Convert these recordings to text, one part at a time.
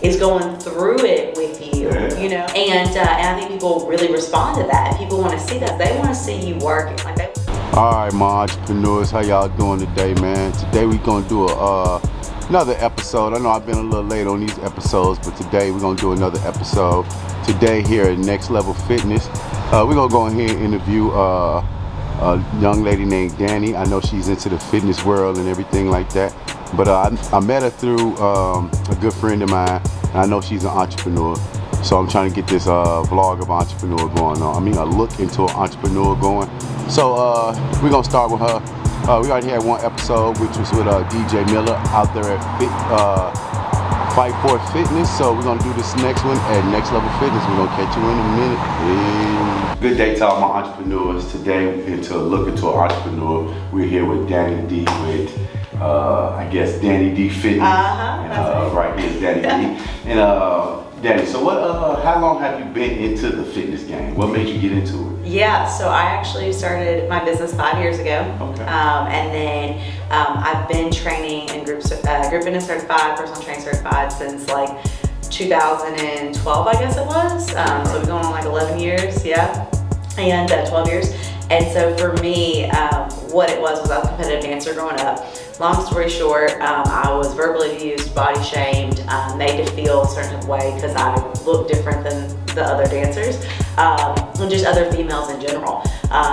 is going through it with you, you know? And I think people really respond to that. People want to see that. They want to see you working. Like they. All right, my entrepreneurs, how y'all doing today, man? Today we're gonna do another episode. I know I've been a little late on these episodes, but today we're gonna do another episode. Today here at Next Level Fitness, we're gonna go ahead and interview a young lady named Dani. I know she's into the fitness world and everything like that, but I met her through a good friend of mine, and I know she's an entrepreneur. So I'm trying to get this vlog of entrepreneur going on. I mean, a look into an entrepreneur going. So we're gonna start with her. We already had one episode, which was with DJ Miller out there at Fight for Fitness. So we're gonna do this next one at Next Level Fitness. We're gonna catch you in a minute. Yeah. Good day to all my entrepreneurs. Today, into a look into an entrepreneur, we're here with Dani D with, I guess, Dani D Fitness. And, right here, Dani D. And Dani, so how long have you been into the fitness game? What made you get into it? Yeah, so I actually started my business 5 years ago. Okay. And then I've been training in group fitness certified, personal training certified since like 2012, I guess it was. So we've gone on like 11 years, yeah, and 12 years. And so for me, what it was I was a competitive dancer growing up. Long story short, I was verbally abused, body shamed, made to feel a certain way because I looked different than the other dancers, and just other females in general.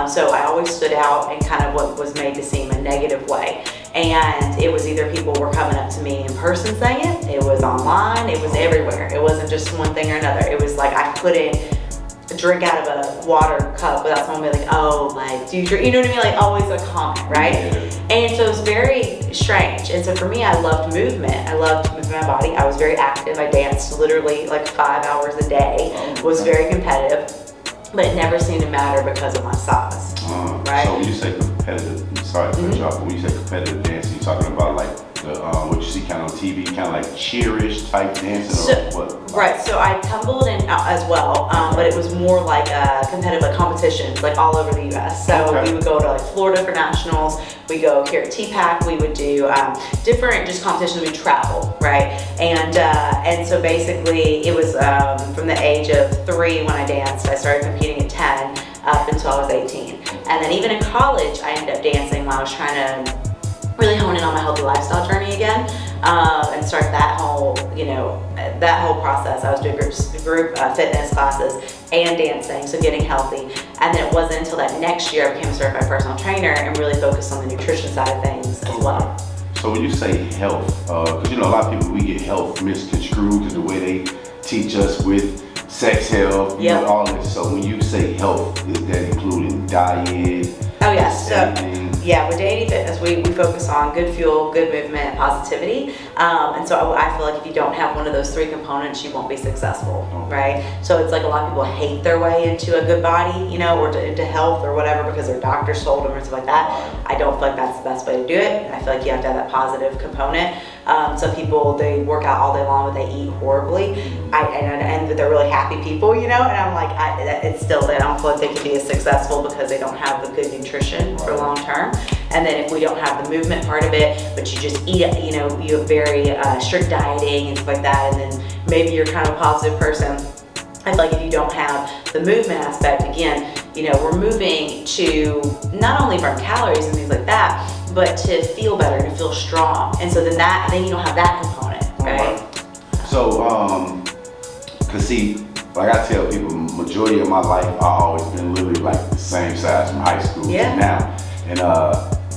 So I always stood out in kind of what was made to seem a negative way. And it was either people were coming up to me in person saying it was online, it was everywhere. It wasn't just one thing or another. It was like I couldn't drink out of a water cup without someone being like, oh, like, do you drink? You know what I mean? Like, always a comment, right? Yeah. And so it was very strange. And so for me, I loved movement. I loved moving my body. I was very active. I danced literally like 5 hours a day. Was very competitive, but it never seemed to matter because of my size, right? So when you say competitive, sorry to cut you off, but when you say competitive dancing, you're talking about like what you see kind of on TV, kind of like cheerish type dancing, or what? Right, so I tumbled in as well, but it was more like a competitive, like competitions, like all over the U.S. So we would go to like Florida for nationals. We go here at TPAC. We would do different just competitions. We travel, right? And so basically it was from the age of 3 when I danced. I started competing at 10 up until I was 18, and then even in college I ended up dancing while I was trying to really hone in on my healthy lifestyle journey again, and start that whole, that whole process. I was doing group fitness classes and dancing, so getting healthy. And then it wasn't until that next year I became a certified personal trainer and really focused on the nutrition side of things as well. So when you say health, because a lot of people, we get health misconstrued because the way they teach us with sex health, all this. So when you say health, is that including diet? Oh yes. Yeah, with Dani Fitness, we focus on good fuel, good movement, and positivity. And so I feel like if you don't have one of those 3 components, you won't be successful, right? So it's like a lot of people hate their way into a good body, or into health or whatever because their doctors told them or stuff like that. I don't feel like that's the best way to do it. And I feel like you have to have that positive component. Some people, they work out all day long, but they eat horribly. And they're really happy people, and I'm like, it's still, I don't feel like they can be as successful because they don't have the good nutrition for long term. And then if we don't have the movement part of it, but you just eat, you have very strict dieting and stuff like that, and then maybe you're kind of a positive person. I feel like if you don't have the movement aspect, again, we're moving to not only burn calories and things like that, but to feel better, to feel strong. And so then you don't have that component, right? So, cause see, like I tell people, majority of my life, I've always been literally like the same size from high school to now. And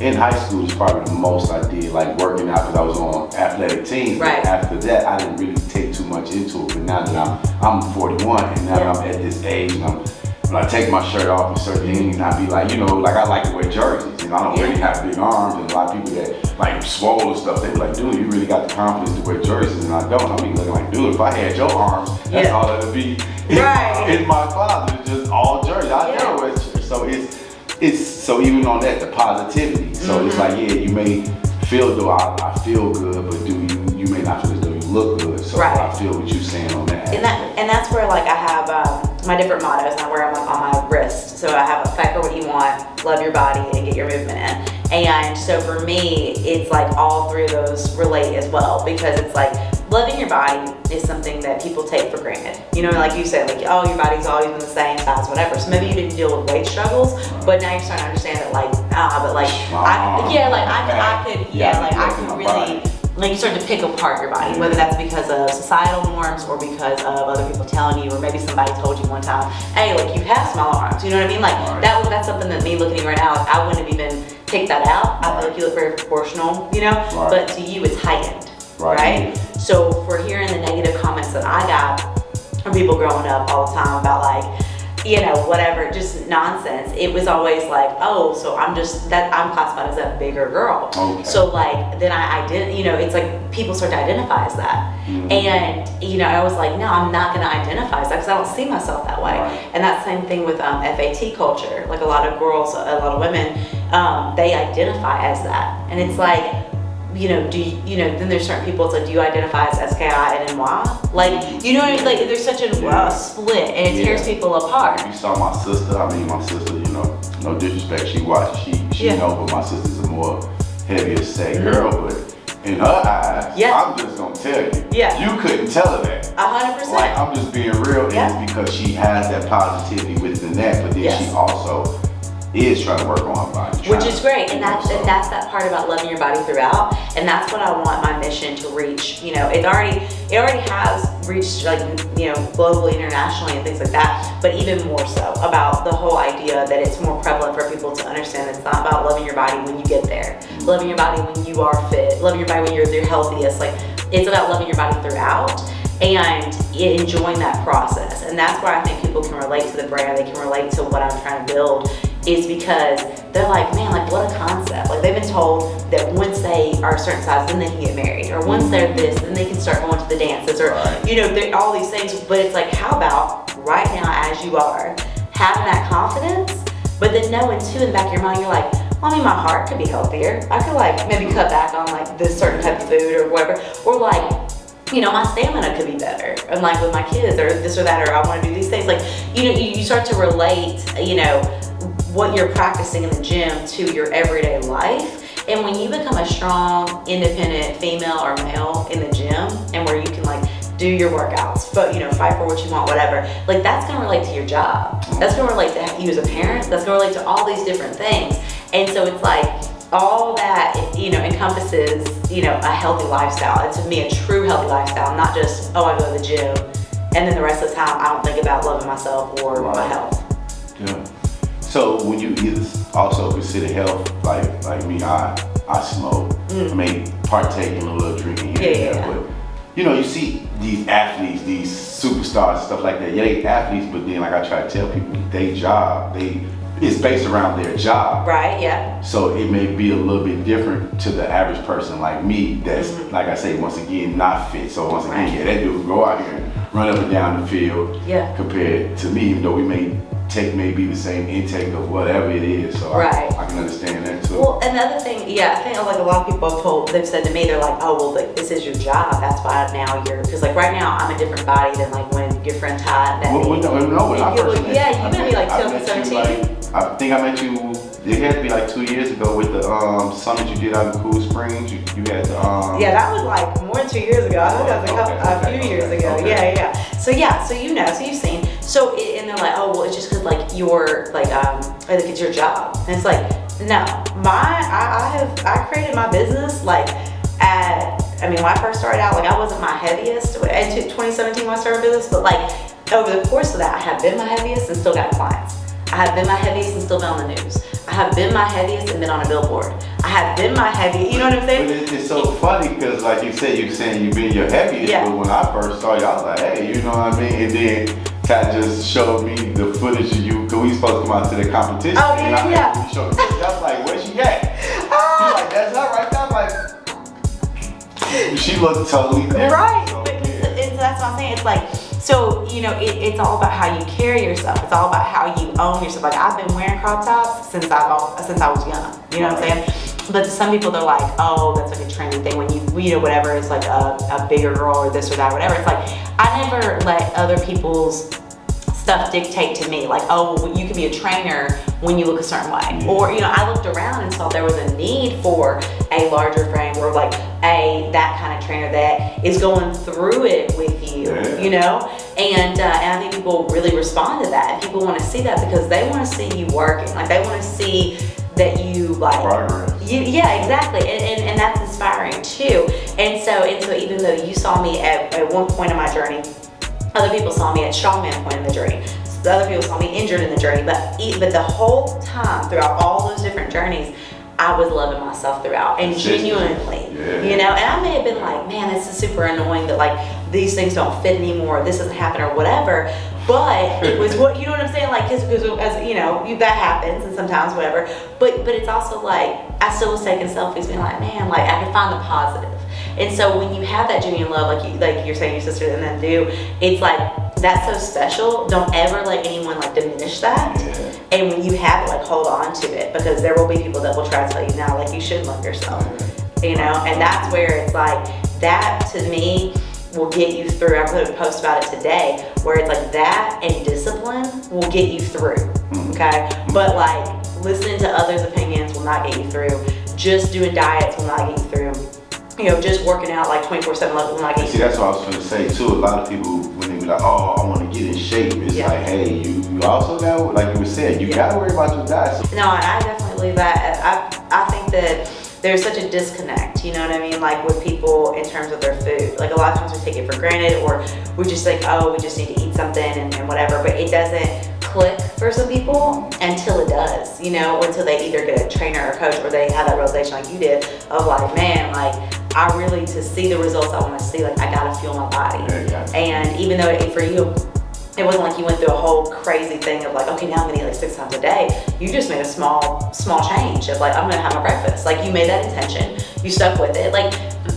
in high school is probably the most I did, like working out, because I was on athletic teams. Right. But after that, I didn't really take too much into it. But now that I'm 41, and now that I'm at this age, and when I take my shirt off and certain things, I be like, like I like to wear jerseys. I don't really have big arms, and a lot of people that like swole and stuff, they be like, dude, you really got the confidence to wear jerseys, and I don't. I be looking like, dude, if I had your arms, that's all that would be in my closet. It's just all jerseys. I never wear shirts. So it's so even on that, the positivity. So it's like, you may feel though I feel good, but you may not feel as though you look good. So I feel what you're saying on that. And that's where like I have my different mottos, and I wear them like on my wrist. So I have a fight for what you want, love your body, and get your movement in. And so for me, it's like all 3 of those relate as well, because it's like loving your body is something that people take for granted. You know, like you said, like, oh, your body's always been the same size, whatever. So maybe you didn't deal with weight struggles, but now you're starting to understand that, like, but like, I could really, like, you start to pick apart your body, whether that's because of societal norms or because of other people telling you, or maybe somebody told you one time, hey, like, you have smaller arms. You know what I mean? Like, that's something that me looking right now, like, I wouldn't have even picked that out. I feel like you look very proportional, you know, but to you it's heightened, right? So for hearing the negative comments that I got from people growing up all the time about, like, you know, whatever, just nonsense. It was always like, oh, so I'm classified as a bigger girl. Okay. So like, then I didn't, you know, it's like people start to identify as that. And, you know, I was like, no, I'm not gonna identify as that because I don't see myself that way. And that's the same thing with FAT culture. Like a lot of girls, a lot of women, they identify as that. And it's like, you know, then there's certain people, it's like, do you identify as SKI-NY? Like, you know what I mean? Like, there's such a split, and it tears people apart. You saw my sister, you know, no disrespect, she watches, she know, but my sister's a more heavier set girl, but in her eyes, I'm just gonna tell you, you couldn't tell her that. 100%. Like, I'm just being real, and it's because she has that positivity within that, but then she also is trying to work on her body. Which is great, and that's that part about loving your body throughout, and that's what I want my mission to reach. You know, it already has reached, like, you know, globally, internationally, and things like that, but even more so about the whole idea that it's more prevalent for people to understand that it's not about loving your body when you get there, loving your body when you are fit, loving your body when you're their healthiest. Like, it's about loving your body throughout and enjoying that process. And that's where I think people can relate to the brand, they can relate to what I'm trying to build, is because they're like, man, like, what a concept. Like, they've been told that once they are a certain size, then they can get married, or once they're this, then they can start going to the dances, or, you know, all these things. But it's like, how about right now as you are, having that confidence, but then knowing too in the back of your mind, you're like, well, I mean, my heart could be healthier. I could, like, maybe cut back on, like, this certain type of food or whatever, or like, you know, my stamina could be better, and like with my kids, or this or that, or I want to do these things. Like, you know, you start to relate, you know, what you're practicing in the gym to your everyday life. And when you become a strong, independent female or male in the gym, and where you can, like, do your workouts, but, you know, fight for what you want, whatever, like, that's gonna relate to your job. That's gonna relate to you as a parent. That's gonna relate to all these different things. And so it's like, all that, you know, encompasses, you know, a healthy lifestyle. And to me, a true healthy lifestyle, not just, oh, I go to the gym, and then the rest of the time I don't think about loving myself or my health. Yeah. So when you also consider health, like me, I smoke. I mean, partake in a little drinking here and there, but you know, you see these athletes, these superstars, stuff like that. Yeah, they athletes, but then, like I try to tell people, they job, it's based around their job. Right, yeah. So it may be a little bit different to the average person like me that's, like I say, once again, not fit. So once again, that dude go out here and run up and down the field compared to me, even though we may take maybe the same intake of whatever it is. So I can understand that too. Well, and the other thing, I think like a lot of people they've said to me, they're like, oh, well, like, this is your job. That's why now because like right now I'm a different body than like when your friend Todd met me. When I first met you. Yeah, you met me like 2017. I think I met you, it had to be like 2 years ago with the summit you did out in Cool Springs. You had the Yeah, that was like more than 2 years ago. I think that was a few years ago. Okay. Yeah. So you know, so you've seen. So and they're like, oh, well, it's just because like you're like I think it's your job. And it's like, no, I created my business like when I first started out, like I wasn't my heaviest in 2017 when I started business, but like over the course of that, I have been my heaviest and still got clients. I have been my heaviest and still been on the news. I have been my heaviest and been on a billboard. I have been my heaviest, you know what I'm saying? But it's so funny because like you said, you're saying you've been your heaviest, but when I first saw you, I was like, hey, you know what I mean? And then Kat just showed me the footage of you, because we supposed to come out to the competition. Oh, yeah. Showed me, I was like, where's she at? She's like, that's not right. I'm like, she looked totally different. Right, so, that's what I'm saying. It's like, so, you know, it's all about how you carry yourself. It's all about how you own yourself. Like, I've been wearing crop tops since I was young. You know what I'm saying? But to some people, they're like, oh, that's like a trendy thing when you know, whatever, it's like a bigger girl or this or that, whatever. It's like, I never let other people's stuff dictate to me, like, oh, well, you can be a trainer when you look a certain way. Or, you know, I looked around and saw there was a need for a larger frame, or like that kind of trainer that is going through it with you, you know? And I think people really respond to that, and people want to see that because they want to see you working. Like, they want to see that you like progress. Yeah, exactly, and that's inspiring too. And so even though you saw me at one point in my journey, other people saw me at strongman point in the journey. The other people saw me injured in the journey, but the whole time throughout all those different journeys, I was loving myself throughout, and genuinely, you know. And I may have been like, man, this is super annoying that like these things don't fit anymore, this doesn't happen or whatever. But it was what, you know what I'm saying? Like, because as you know, that happens, and sometimes whatever. But it's also like I still was taking selfies, being like, man, like I can find the positive. And so when you have that genuine love, like you're saying your sister and them do, it's like that's so special. Don't ever let anyone like diminish that. And when you have it, like hold on to it, because there will be people that will try to tell you now, like you should love yourself, you know. And that's where it's like that to me will get you through. I put a post about it today where it's like that and discipline will get you through, okay? But like listening to others' opinions will not get you through. Just doing diets will not get you through. You know, just working out like 24/7 will not get you through. See, that's what I was going to say too. A lot of people, when they be like, oh, I want to get in shape, it's like, hey, you also got, like you were saying, you got to worry about your diet. No, I definitely believe that. I think that there's such a disconnect, you know what I mean, like with people in terms of their food. Like a lot of times we take it for granted, or we just think, oh, we just need to eat something and whatever, but it doesn't click for some people until it does, you know, or until they either get a trainer or a coach, or they have that realization like you did of like, man, like I really, to see the results I want to see, like I gotta feel my body. And even though for you, it wasn't like you went through a whole crazy thing of like, okay, now I'm gonna eat like 6 times a day. You just made a small change of like, I'm gonna have my breakfast. Like you made that intention, you stuck with it. Like,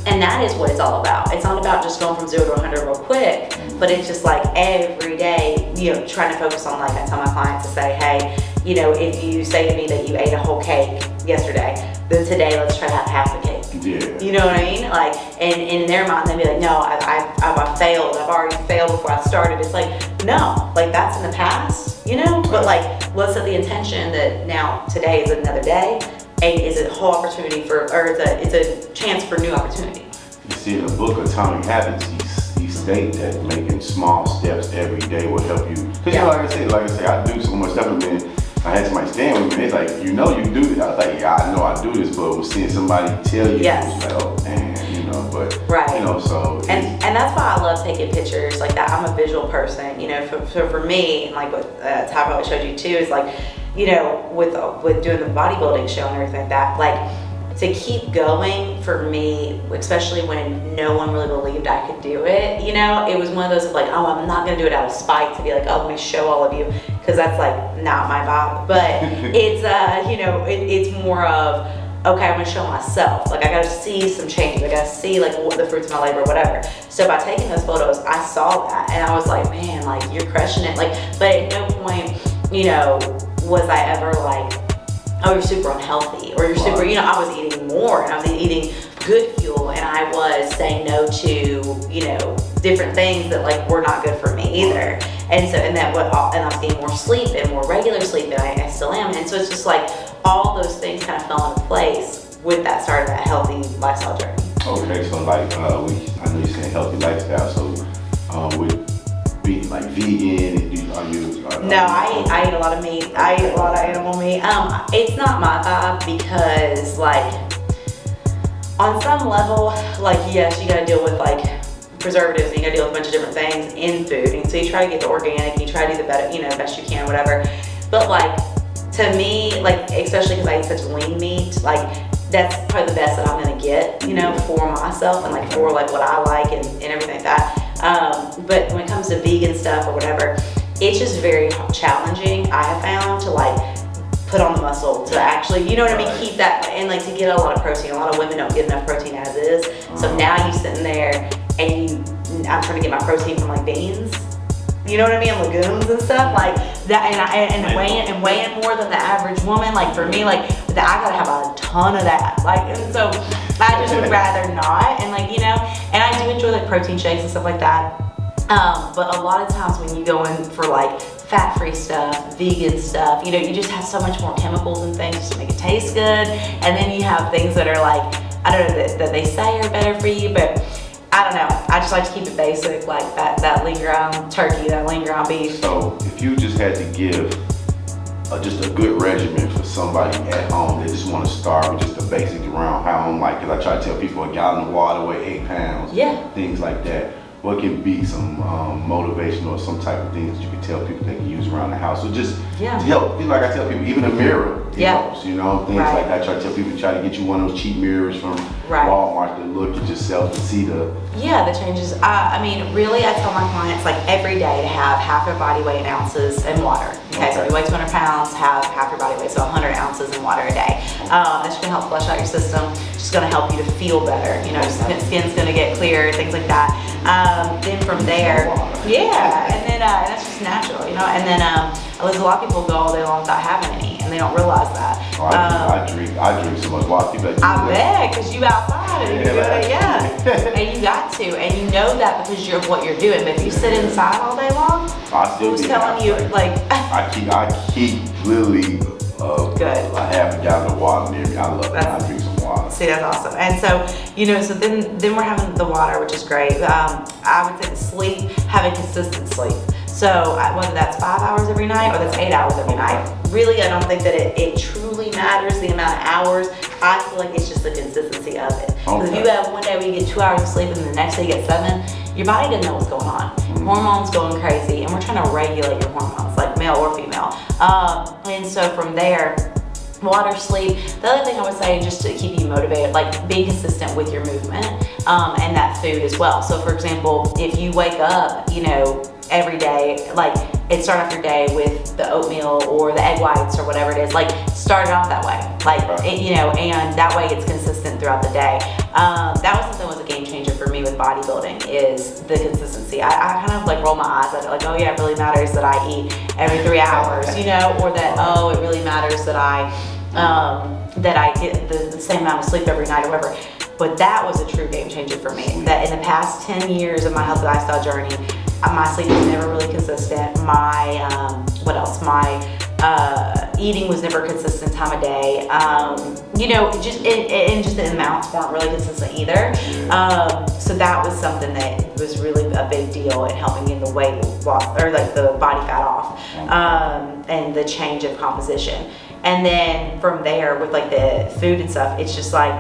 and that is what it's all about. It's not about just going from 0 to 100 real quick, but it's just like every day, you know, trying to focus on, like I tell my clients to say, hey, you know, if you say to me that you ate a whole cake yesterday, then today let's try to have half the cake. You know what I mean? Like, and in their mind, they'd be like, no, I failed. I've already failed before I started. It's like, no, like that's in the past, you know? But like, let's set the intention that now today is another day, and is a whole opportunity for, or it's a chance for new opportunity. You see, in the book Atomic Habits, he states that making small steps every day will help you. Because you know, like I say, I do so much stuff, and then I had somebody stand with me, it's like, you know you do this. I was like, yeah, I know I do this, but seeing somebody tell you, it's like, oh, man, you know, but, you know, so. And that's why I love taking pictures like that. I'm a visual person, you know, for me, and like what Ty probably showed you too, is like, you know, with doing the bodybuilding show and everything like that, like, to keep going for me, especially when no one really believed I could do it, you know, it was one of those of like, oh, I'm not gonna do it out of spite to be like, oh, let me show all of you, because that's like not my vibe. But it's you know, it's more of, okay, I'm gonna show myself. Like I gotta see some changes. I gotta see like what the fruits of my labor, whatever. So by taking those photos, I saw that, and I was like, man, like you're crushing it. Like, but at no point, you know, was I ever like, oh, you're super unhealthy, or you're super, you know, I was eating more, and I was eating good fuel, and I was saying no to, you know, different things that like were not good for me either. And so, and I was getting more sleep and more regular sleep, and I still am. And so it's just like all those things kind of fell into place with that start of that healthy lifestyle journey. Okay, so like, I know you're saying healthy lifestyle, so with being like vegan, no, I eat a lot of meat. I eat a lot of animal meat. It's not my vibe, because like on some level, like yes, you gotta deal with like preservatives, and you gotta deal with a bunch of different things in food, and so you try to get the organic, and you try to do the better, you know, best you can, whatever. But like to me, like especially because I eat such lean meat, like that's probably the best that I'm gonna get, you know, for myself, and like for like what I like and everything like that. But when it comes to vegan stuff or whatever, it's just very challenging, I have found, to like put on the muscle to actually, you know what I mean, keep that, and like to get a lot of protein. A lot of women don't get enough protein as is. So now you sitting there and I'm trying to get my protein from like beans, you know what I mean, legumes and stuff like that, and weighing more than the average woman. Like for me, like I gotta have a ton of that, like, and so I just would rather not. And like, you know, and I do enjoy like protein shakes and stuff like that. But a lot of times when you go in for like fat-free stuff, vegan stuff. You know, you just have so much more chemicals and things just to make it taste good. And then you have things that are like, I don't know, that they say are better for you, but I don't know. I just like to keep it basic, like that lean ground turkey, that lean ground beef. So if you just had to give just a good regimen for somebody at home that just want to start with just the basics around how I'm like, because I try to tell people a gallon of water weigh 8 pounds, things like that. What can be some motivation or some type of things that you can tell people they can use around the house? So just to help, like I tell people, even a mirror helps, you know, things like that. I try to tell people, try to get you one of those cheap mirrors from Walmart that look at yourself and see the changes. I mean, really, I tell my clients like every day to have half their body weight in ounces in water. Okay, so if you weigh 200 pounds, have half your body weight, so 100 ounces in water a day. That's just gonna help flush out your system. Just gonna help you to feel better. You know, skin's gonna get clearer, things like that. Then from there, and then that's just natural, you know. And then there's a lot of people go all day long without having any, and they don't realize that. I drink so much water. People I bet, because you outside and you're doing it, and you got to, and you know that because of what you're doing. But if you sit inside all day long, who's telling you like? I keep literally a half a gallon of water near me. I love it. I drink some water. See, that's awesome. And so, you know, so then we're having the water, which is great. I would say the sleep, having consistent sleep. So whether that's 5 hours every night or that's 8 hours every night, really, I don't think that it truly matters the amount of hours. I feel like it's just the consistency of it. Because if you have one day where you get 2 hours of sleep and the next day you get 7, your body doesn't know what's going on. Hormones going crazy, and we're trying to regulate your hormones, like male or female. And so from there, water, sleep. The other thing I would say, just to keep you motivated, like being consistent with your movement and that food as well. So for example, if you wake up, you know, every day, like start off your day with the oatmeal or the egg whites or whatever it is, like start it off that way, like you know, and that way it's consistent throughout the day. That was something that was a game changer for me with bodybuilding, is the consistency. I kind of like roll my eyes at it, like, oh yeah, it really matters that I eat every 3 hours, you know, or that, oh, it really matters that I get the same amount of sleep every night or whatever. But that was a true game changer for me. That in the past 10 years of my healthy lifestyle journey, my sleep was never really consistent. My, what else? My eating was never consistent time of day. You know, just the amounts weren't really consistent either. So that was something that was really a big deal in helping in the weight loss, or like the body fat off, and the change of composition. And then from there, with like the food and stuff, it's just like,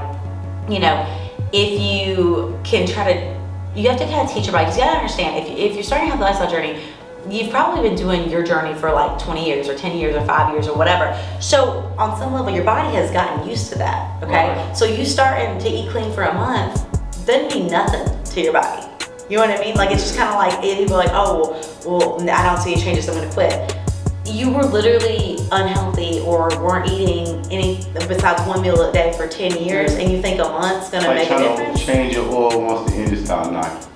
you know, if you can try to, you have to kind of teach your body, because you gotta understand, if you're starting a healthy lifestyle journey, you've probably been doing your journey for like 20 years or 10 years or 5 years or whatever. So on some level, your body has gotten used to that, okay? So you starting to eat clean for a month doesn't mean nothing to your body. You know what I mean? Like, it's just kind of like, people are like, oh, well, I don't see any changes, so I'm gonna quit. You were literally unhealthy or weren't eating any besides one meal a day for 10 years, and you think a month's gonna make a difference? Change your oil once the end is start knocking.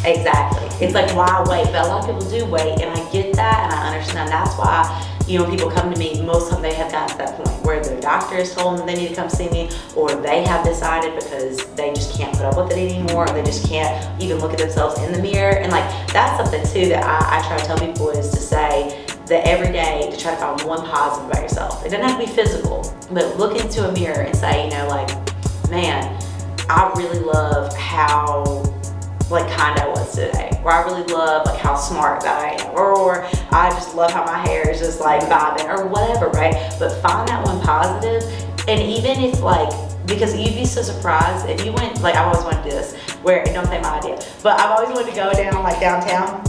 Exactly. It's like, why wait? But a lot of people do wait, and I get that, and I understand. That's why, you know, people come to me, most of them they have gotten to that point where their doctor has told them they need to come see me, or they have decided because they just can't put up with it anymore, or they just can't even look at themselves in the mirror. And like, that's something too that I try to tell people, is to say that every day to try to find one positive about yourself. It doesn't have to be physical, but look into a mirror and say, you know, like, man, I really love how like kind I was today, or I really love like how smart that I am, or I just love how my hair is just like vibing, or whatever, right? But find that one positive. And even if like, because you'd be so surprised if you went, like I've always wanted to do this, where, don't say my idea, but I've always wanted to go down like downtown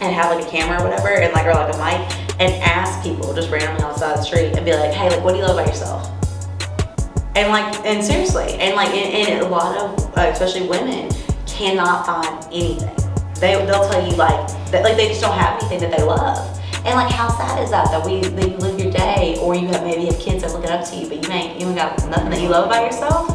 and have like a camera or whatever, and like, or like a mic, and ask people just randomly on the side of the street and be like, hey, like, what do you love about yourself? And like, and seriously, and like, and a lot of, especially women, cannot find anything. They'll tell you like that, like they just don't have anything that they love. And like, how sad is that you live your day, or you maybe have kids that are looking up to you, but you ain't got nothing that you love about yourself.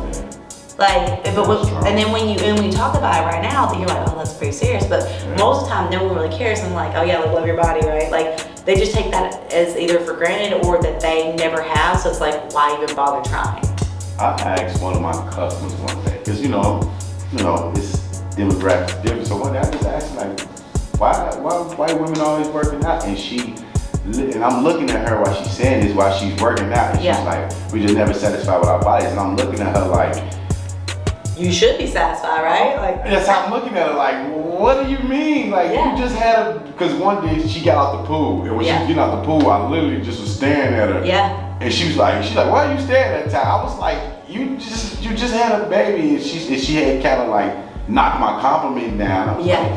Like, and then when you talk about it right now, then you're like, oh, that's pretty serious. But most of the time, no one really cares. And like, oh yeah, like, love your body, right? Like, they just take that as either for granted or that they never have. So it's like, why even bother trying? I asked one of my customers one day, because you know, it's demographics different. So one day I just asked, like, why women always working out? And she and I'm looking at her while she's saying this, while she's working out, and she's like, we just never satisfied with our bodies. And I'm looking at her like, you should be satisfied, right? Like, that's how I'm looking at her like, what do you mean? Like, you just had because one day she got out the pool, and when she was getting out the pool, I literally just was staring at her. Yeah. And she's like, why are you staring at that time? I was like, you just had a baby, and she had kind of like knocked my compliment down. I was like,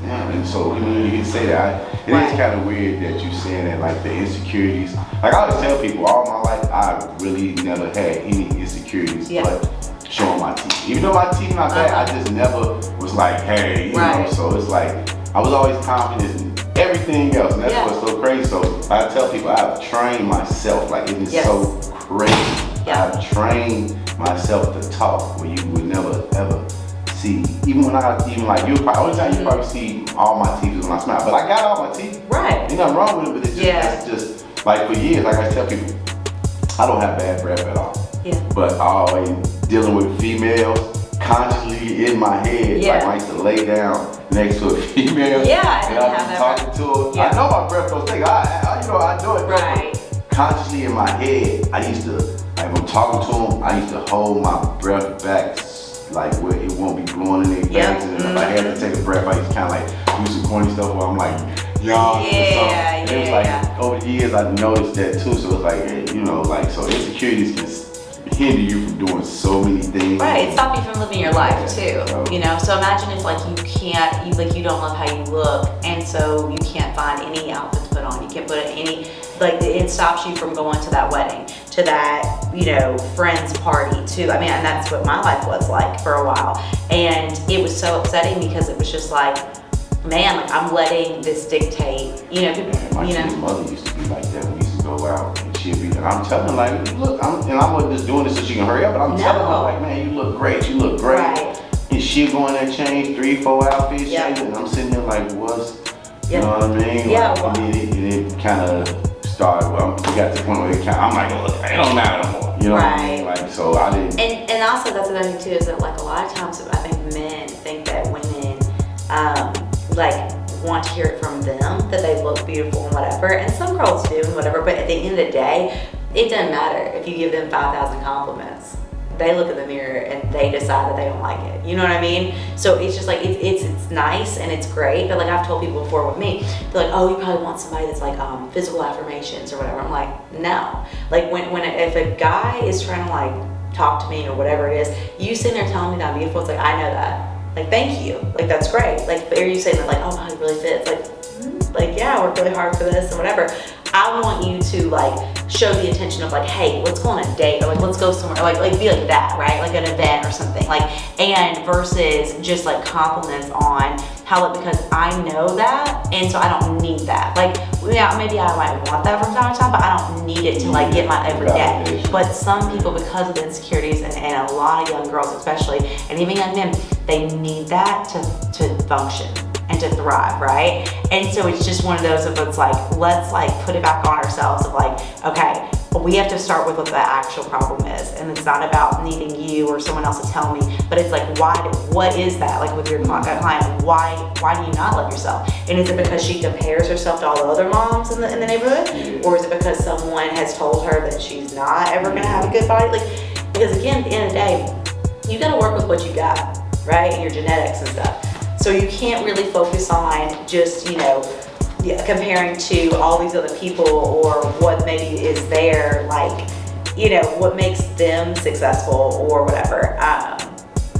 damn. And so you can say that. It is kind of weird that you saying that, like the insecurities. Like I always tell people, all my life I really never had any insecurities, but showing my teeth. Even though my teeth not bad, I just never was like, hey, you know. So it's like I was always confident in everything else, and that's what's so crazy. So I tell people I've trained myself. Like it is so crazy. I've trained myself to talk where you would never ever see. Even when like you probably only time you probably see all my teeth is when I smile. But I got all my teeth. Right. Ain't nothing wrong with it, but it's just it's just like for years, like I tell people, I don't have bad breath at all. Yeah. But I always dealing with females consciously in my head. Like I used to lay down next to a female. Yeah, and I'm talking to her. I know my breath goes thick. I do it. Right. Consciously in my head, I used to, like if I'm talking to them, I used to hold my breath back like where it won't be blowing in their face. And if I had to take a breath, I used to kind of like do some corny stuff where I'm like, y'all. And it was like over the years I noticed that too. So it's like, you know, like so insecurities can hinder you from doing so many things. Right, it stops you from living your life too. You know, so imagine if like you don't love how you look, and so you can't find any outfits to put on. You can't put any, like it stops you from going to that wedding, to that, you know, friend's party too. I mean, and that's what my life was like for a while. And it was so upsetting because it was just like, man, like I'm letting this dictate, you know, my mother used to be like that when we used to go out, and she'd be, and I'm telling her like, look, I wasn't just doing this so she can hurry up, but I'm telling her like, man, you look great, Right. And she'd go in there and change 3-4 outfits, and I'm sitting there like, you know what I mean? Yeah. Like, and it kind of started, we got to the point where I'm like, look, it don't matter no more. You know what I mean? Like, so I didn't. And also that's another thing too, is that like a lot of times I think men think that women, like want to hear it from them that they look beautiful and whatever, and some girls do and whatever, but at the end of the day it doesn't matter if you give them 5,000 compliments. They look in the mirror and they decide that they don't like it, you know what I mean? So it's just like it's nice and it's great, but like I've told people before with me, they're like, oh, you probably want somebody that's like physical affirmations or whatever. I'm like, no. Like if a guy is trying to like talk to me or whatever it is, you sitting there telling me that I'm beautiful, it's like, I know that. Like, thank you. Like, that's great. Like, are you saying that, like, oh, wow, it really fits? Like, yeah, I worked really hard for this and whatever. I want you to, like, show the intention of, like, hey, let's go on a date, or, like, let's go somewhere. Like be like that, right? Like, an event or something. Like, and versus just, like, compliments on how, because I know that, and so I don't need that. Like, yeah, maybe I might want that from time to time, but I don't need it to, like, get my everyday. But some people, because of the insecurities, and a lot of young girls especially, and even young men, they need that to function and to thrive, right? And so it's just one of those of it's like, let's like put it back on ourselves of like, okay, we have to start with what the actual problem is. And it's not about needing you or someone else to tell me, but it's like, what is that? Like with your client, why do you not love yourself? And is it because she compares herself to all the other moms in the neighborhood? Or is it because someone has told her that she's not ever gonna have a good body? Like, because again, at the end of the day, you gotta work with what you got, right? Your genetics and stuff. So you can't really focus on just, you know, comparing to all these other people or what maybe is there, like, you know, what makes them successful or whatever.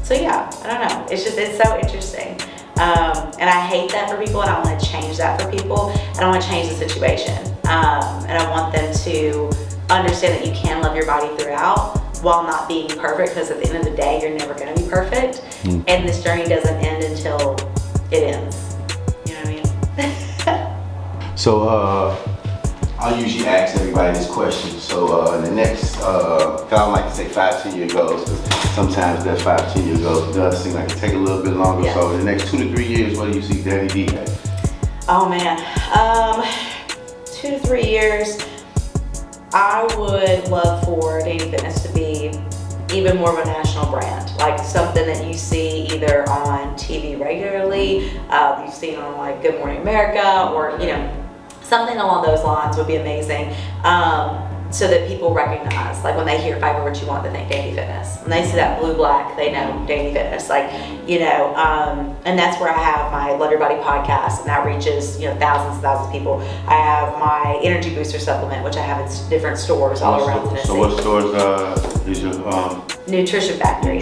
So yeah, I don't know. It's so interesting. And I hate that for people, and I want to change that for people. And I want to change the situation. And I want them to understand that you can love your body throughout while not being perfect, because at the end of the day, you're never going to be perfect. And this journey doesn't end until it ends. You know what I mean? So I usually ask everybody this question. So in the next, I don't like to say 5-10 year goals, because sometimes that 5-10 year goals does seem like it take a little bit longer. Yeah. So in the next 2 to 3 years, what do you see Dani D at? Oh man, 2 to 3 years. I would love for Dani Fitness to be even more of a national brand, like something that you see either on TV regularly, you've seen on like Good Morning America, or you know, Something along those lines would be amazing. So that people recognize, like when they hear Fiber What You Want, they think Dani Fitness. When they see that blue-black, they know Dani Fitness. Like, you know, and that's where I have my Love Your Body podcast, and that reaches, you know, thousands and thousands of people. I have my energy booster supplement, which I have in different stores all around Tennessee. So what stores is your Nutrition Factory,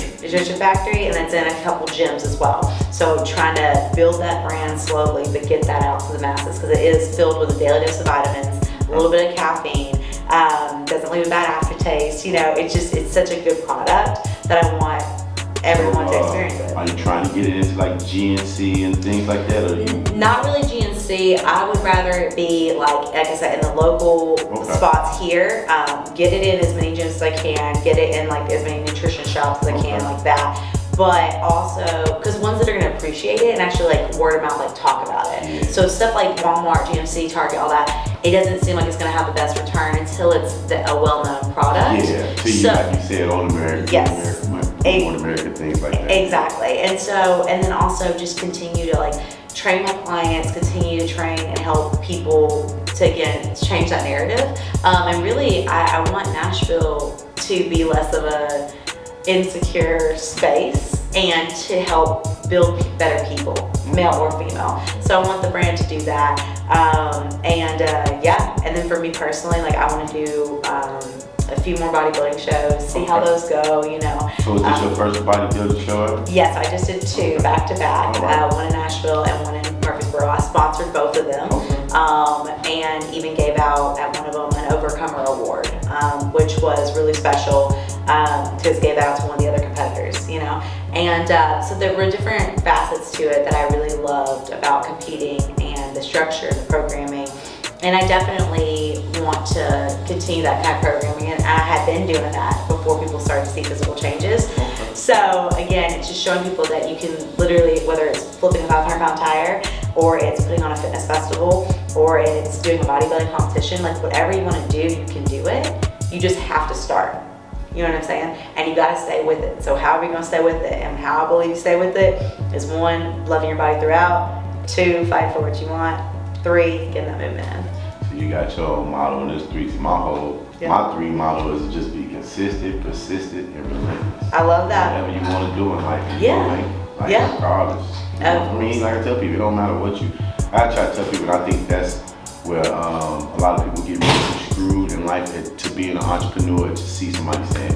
and it's in a couple gyms as well. So trying to build that brand slowly, but get that out to the masses, because it is filled with a daily dose of vitamins, a little bit of caffeine, doesn't leave a bad aftertaste. You know, it's such a good product that I want everyone to experience it. Are you trying to get it into like GNC and things like that? Or Not really GNC. I would rather it be like I said, in the local spots here. Get it in as many gyms as I can. Get it in like as many nutrition shops as I can, like that. But also, because ones that are going to appreciate it and actually like word of mouth, like talk about it. Yeah. So stuff like Walmart, GMC, Target, all that, it doesn't seem like it's going to have the best return until it's a well-known product. Yeah, to you, like you said, on American, yes, on American things like that. Exactly. And so, and then also just continue to like train my clients, continue to train and help people to, again, change that narrative. And really, I want Nashville to be less of a insecure space and to help build better people, male or female. So I want the brand to do that. Yeah, and then for me personally, like I want to do a few more bodybuilding shows, see how those go, you know. So is this your first bodybuilding show? Yes, I just did 2 back to back, one in Nashville and one in Murfreesboro. I sponsored both of them, and even gave out at one of them an Overcomer Award, which was really special because gave out to one of the other competitors, you know. And so there were different facets to it that I really loved about competing, and the structure and the programming. And I definitely want to continue that kind of programming, and I had been doing that before people started to see physical changes. So again, it's just showing people that you can literally, whether it's flipping a 500-pound tire, or it's putting on a fitness festival, or it's doing a bodybuilding competition, like whatever you want to do, you can do it. You just have to start. You know what I'm saying? And you got to stay with it. So how are we going to stay with it? And how I believe you stay with it is 1, loving your body throughout, 2, fight for what you want, 3, getting that movement in. So you got your motto in this 3. My 3 motto is just be consistent, persistent, and relentless. I love that. Whatever you want to do in life, like regardless. You know, I mean, like I tell people, it don't matter what you. I try to tell people, and I think that's where a lot of people get really screwed in life, to be an entrepreneur, to see somebody saying,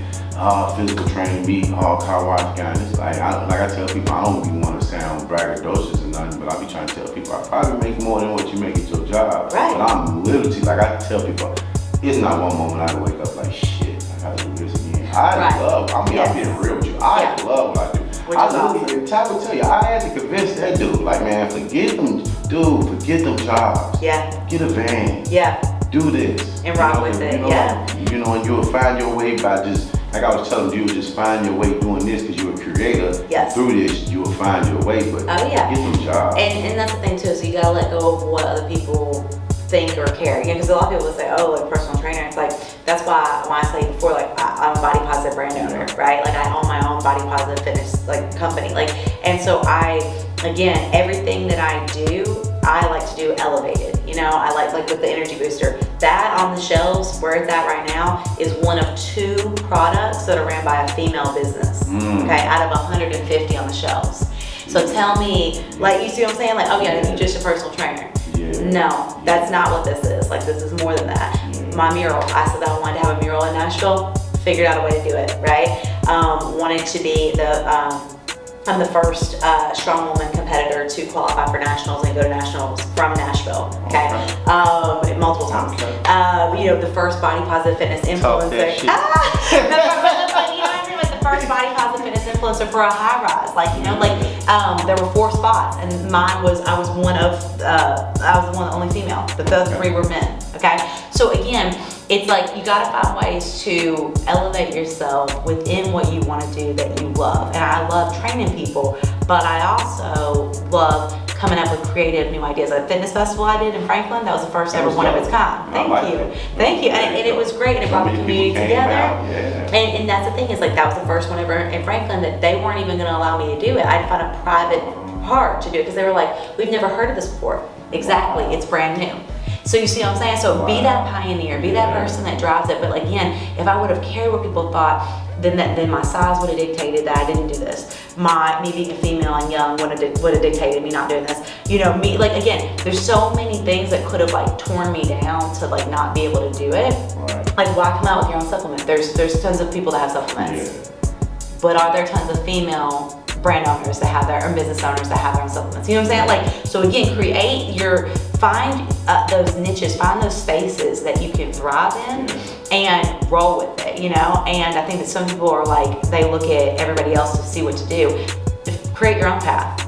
physical training, me, car wash guy. It's like I tell people, I don't even want to sound braggadocious or nothing, but I be trying to tell people, I probably make more than what you make at your job. Right. But I'm literally, like I tell people, it's not one moment I wake up like, shit, I gotta do this again. I'm being real with you. I love what I do. I literally, Ty will tell you, I had to convince that dude, like, man, forget them jobs. Yeah. Get a van. Yeah. Do this. And rock with it, You know, and you'll find your way by just, like I was telling you, just find your way doing this because you're a creator. Yes. Through this, you will find your way, but get them jobs. And that's the thing too, so you gotta let go of what other people think or care. Because a lot of people say, oh, like personal trainer. It's like, that's why when I say before, like I'm a body positive brand owner, right? Like I own my own body positive fitness like company. Like, and so again, everything that I do, I like to do elevated. You know, I like with the energy booster. That on the shelves, where it's at right now, is one of 2 products that are ran by a female business. Okay, out of 150 on the shelves. So tell me, like, you see what I'm saying? Like, oh yeah, you're just a personal trainer. No, that's not what this is. Like, this is more than that. My mural, I said that I wanted to have a mural in Nashville, figured out a way to do it, right? Wanted to be I'm the first strong woman competitor to qualify for nationals and go to nationals from Nashville, okay? Multiple times. You know, the first body positive fitness influencer. The first body positive fitness influencer for a high rise. Like, you know, like there were 4 spots, and I was the only female. The other 3 were men. Okay, so again, it's like you gotta find ways to elevate yourself within what you want to do that you love. And I love training people, but I also love coming up with creative new ideas. Like a fitness festival I did in Franklin, that was the first ever one of its kind. Thank you. And it was great, and it brought the community together. And that's the thing, is like that was the first one ever in Franklin that they weren't even gonna allow me to do it. I had to find a private part to do it because they were like, we've never heard of this before. Exactly, it's brand new. So you see what I'm saying? So be that pioneer, be that person that drives it. But again, if I would have cared what people thought, then my size would have dictated that I didn't do this. Me being a female and young would have dictated me not doing this. You know, me, like, again, there's so many things that could have like torn me down to like not be able to do it. Right. Like, why come out with your own supplement? There's tons of people that have supplements. But are there tons of female brand owners that have their, or business owners that have their own supplements? You know what I'm saying? Like, so again, find those niches, find those spaces that you can thrive in and roll with it, you know? And I think that some people are like, they look at everybody else to see what to do. Create your own path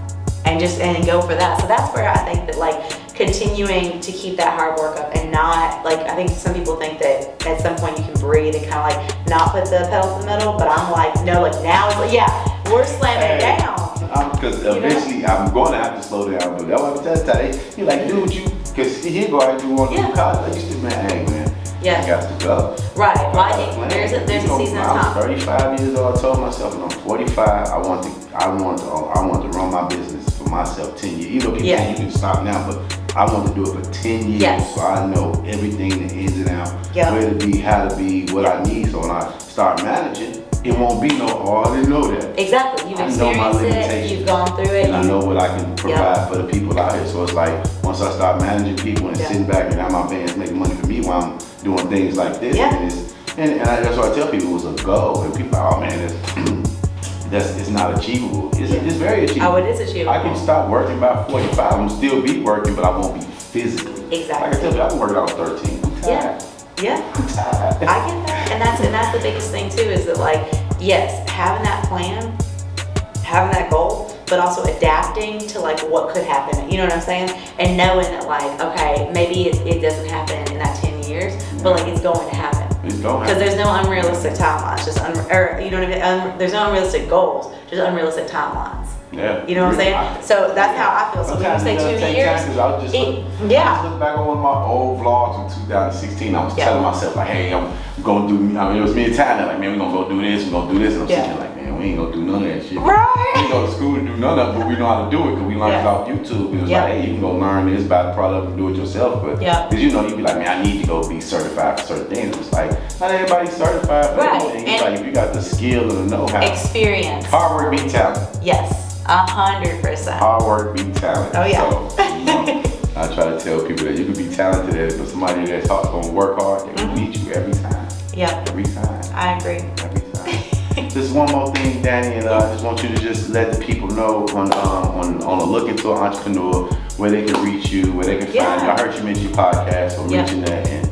and go for that. So that's where I think that like continuing to keep that hard work up and not, like, I think some people think that at some point you can breathe and kind of like not put the pedal to the metal, but I'm like, no, like now it's like, yeah, we're slamming it down. Because eventually I'm going to have to slow down, but that's what I'm telling you. You're like, do what you, because he go out and do one to do college. I used to, man, hey, man, I got to go. Right, like there's a season of time. I was 35 years old. I told myself when I'm 45, I want to run my business for myself 10 years. Even though people say you can stop now, but I want to do it for 10 years, so I know everything, the ins and outs, where to be, how to be, what I need. So when I start managing, it won't be I didn't know that. Exactly, you've experienced it, you've gone through it. And I know what I can provide for the people out here. So it's like, once I start managing people and sitting back and have my bands making money for me while I'm doing things like this, that's what I tell people, it was a goal. And people are, oh man, it's not achievable. It's very achievable. Oh, it is achievable. I can stop working by 45. I'm still be working, but I won't be physically. Exactly. Like I tell you, I've been working out 13. I'm tired. Yeah. I get that. And that's the biggest thing too, is that like, yes, having that plan, having that goal, but also adapting to like what could happen. You know what I'm saying? And knowing that like, okay, maybe it doesn't happen in that 10 years, but like it's going to happen. It's going to happen. Because there's no unrealistic timelines, you know what I mean? There's no unrealistic goals, just unrealistic timelines. Yeah. You know what I'm saying? So that's how I feel. So when you say 2 years, I just look back on one of my old vlogs in 2016. I was telling myself like, hey, I'm gonna do. I mean, it was me and Tanya like, man, we're gonna go do this. We're gonna do this. And I'm sitting like, man, we ain't gonna do none of that shit. Right. We ain't go to school to do none of it, but we know how to do it because we learned it off YouTube. It was like, hey, you can go learn this, buy the product, and do it yourself. But because you know, you be like, man, I need to go be certified for certain things. It's like not everybody's certified for everything. It's like if you got the skill and the know-how, experience, hard work beat talent. Yes. 100%. Hard work beat talent. Oh yeah. So, I try to tell people that you can be talented at it, but somebody that's gonna work hard, they can beat you every time. Yeah. Every time. I agree. Every time. Just one more thing, Dani, and I just want you to just let the people know on a look into an entrepreneur where they can reach you, where they can find you. I heard you mention your podcast, so reaching that and.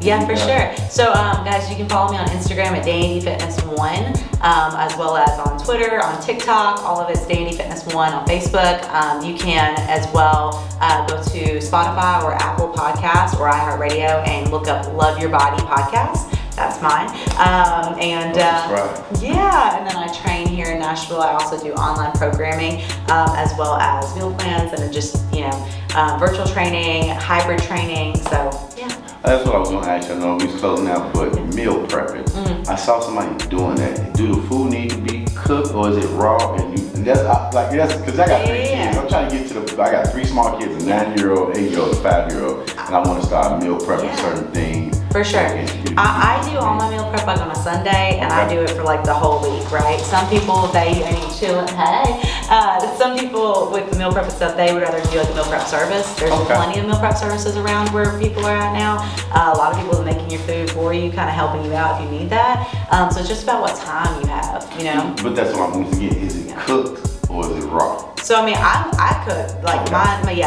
Yeah, for sure. So, guys, you can follow me on Instagram at DaniFitness1, as well as on Twitter, on TikTok. All of it's DaniFitness1 on Facebook. You can as well go to Spotify or Apple Podcasts or iHeartRadio and look up Love Your Body Podcast. That's mine. And then I train here in Nashville. I also do online programming, as well as meal plans and just, virtual training, hybrid training. So, yeah. That's what I was gonna ask you. I know we was closing out, but meal prepping. I saw somebody doing that. Do the food need to be cooked or is it raw? And that's because I got 3 kids. I'm trying to get to I got 3 small kids, a 9-year-old, 8-year-old, a 5-year-old, and I want to start meal prepping certain things. For sure. I do all my meal prep like on a Sunday, and I do it for like the whole week, right? Some people, they need chilling. Some people with the meal prep and stuff, they would rather do like a meal prep service. There's plenty of meal prep services around where people are at now. A lot of people are making your food for you, kind of helping you out if you need that. So it's just about what time you have, But that's what I'm going to get. Is it cooked or is it raw? So I mean, I cook like mine, like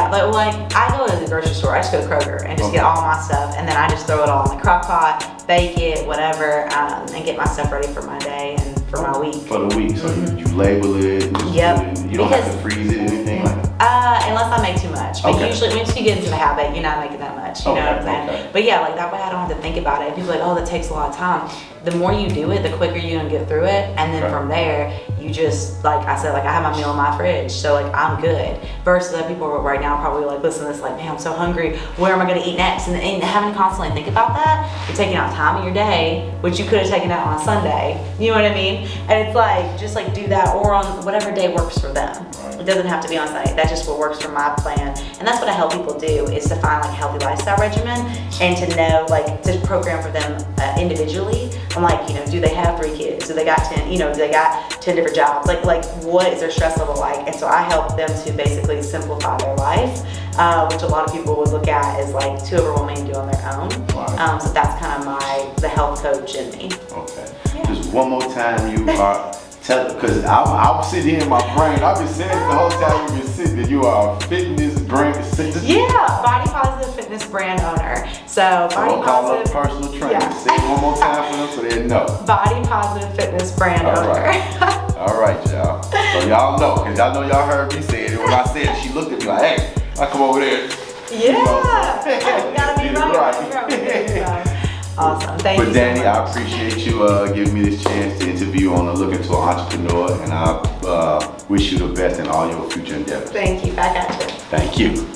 I go to the grocery store. I just go to Kroger and just get all my stuff, and then I just throw it all in the crock pot, bake it, whatever, and get my stuff ready for my day and for my week. For the week, so you label it. You don't have to freeze it or anything like that. Unless I make too much. But usually, once you get into the habit, you're not making that much. You know what I'm saying? But yeah, like that way I don't have to think about it. People are like, oh, that takes a lot of time. The more you do it, the quicker you're gonna get through it, and then from there, you just, like I said, like I have my meal in my fridge, so like I'm good. Versus other people right now probably like listen to this like, man, I'm so hungry. Where am I gonna eat next? And having to constantly think about that, you're taking out time of your day, which you could have taken out on a Sunday. You know what I mean? And it's like just like do that or on whatever day works for them. It doesn't have to be on site. That's just what works for my plan. And that's what I help people do, is to find like a healthy lifestyle regimen and to know, like, to program for them individually. I'm like, you know, do they have 3 kids? Do they got 10, you know, do they got 10 different jobs? Like what is their stress level like? And so I help them to basically simplify their life, which a lot of people would look at as like too overwhelming to do on their own. Right. So that's kind of the health coach in me. Okay. Yeah. Just one more time, you are tell, because I'm sitting here in my brain. I've been saying the whole time we've been sitting that you are a fitness brand. Yeah, body positive fitness brand owner. So body we'll call up positive personal trainer. Yeah. Say it one more time for them so they know. Body positive fitness brand owner. All right, y'all. So y'all know, because y'all know y'all heard me say it. And when I said it, she looked at me like, hey, I come over there. Yeah. Gotta be right. Awesome. Thank you. But Dani, I appreciate you giving me this chance to interview on Look Into an Entrepreneur, and I wish you the best in all your future endeavors. Thank you. Back at you. Thank you.